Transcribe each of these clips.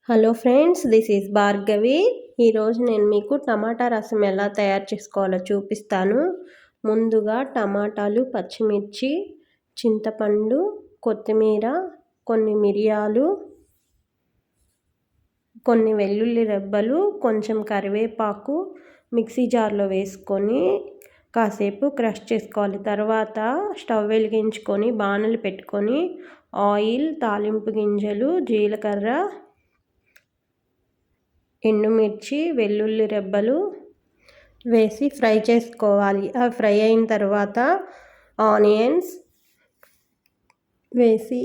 Hello friends, this is Bhargavi. ఈరోజు నేను మీకు టమాటా రసం ఎలా తయారు చేసుకోవాలో చూపిస్తాను. ముందుగా టమాటాలు, పచ్చిమిర్చి, చింతపండు, కొత్తిమీర, కొన్ని మిరియాలు, కొన్ని వెల్లుల్లి రెబ్బలు, కొంచెం కరివేపాకు మిక్సీ జార్లో వేసుకొని కాసేపు క్రష్ చేసుకోవాలి. తర్వాత స్టవ్ వెలిగించుకొని బాణలు పెట్టుకొని ఆయిల్, తాలింపు గింజలు, జీలకర్ర, ఎండుమిర్చి, వెల్లుల్లి రెబ్బలు వేసి ఫ్రై చేసుకోవాలి. అవి ఫ్రై అయిన తర్వాత ఆనియన్స్ వేసి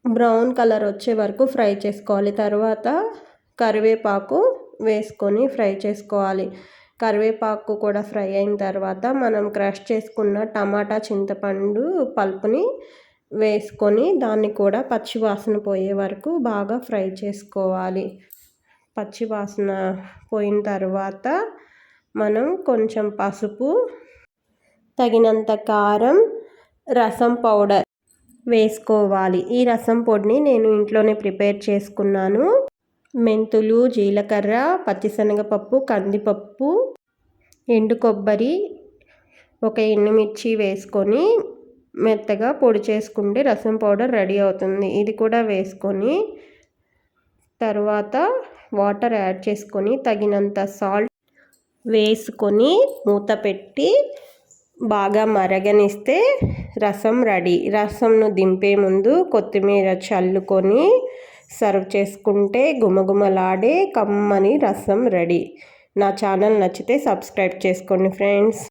బ్రౌన్ కలర్ వచ్చే వరకు ఫ్రై చేసుకోవాలి. తర్వాత కరివేపాకు వేసుకొని ఫ్రై చేసుకోవాలి. కరివేపాకు కూడా ఫ్రై అయిన తర్వాత మనం క్రష్ చేసుకున్న టమాటా, చింతపండు పల్పుని వేసుకొని దాన్ని కూడా పచ్చివాసన పోయే వరకు బాగా ఫ్రై చేసుకోవాలి. పచ్చివాసన పోయిన తర్వాత మనం కొంచెం పసుపు, తగినంత కారం, రసం పౌడర్ వేసుకోవాలి. ఈ రసం పొడిని నేను ఇంట్లోనే ప్రిపేర్ చేసుకున్నాను. మెంతులు, జీలకర్ర, పచ్చిశనగపప్పు, కందిపప్పు, ఎండు కొబ్బరి, ఒక ఎండుమిర్చి వేసుకొని మెత్తగా పొడి చేసుకుంటే రసం పౌడర్ రెడీ అవుతుంది. ఇది కూడా వేసుకొని తర్వాత వాటర్ యాడ్ చేసుకొని తగినంత సాల్ట్ వేసుకొని మూత పెట్టి బాగా మరగనిస్తే రసం రెడీ. రసంను దింపే ముందు కొత్తిమీర చల్లుకొని సర్వ్ చేసుకుంటే గుమగుమలాడే కమ్మని రసం రెడీ. నా ఛానల్ నచ్చితే సబ్స్క్రైబ్ చేసుకోండి ఫ్రెండ్స్.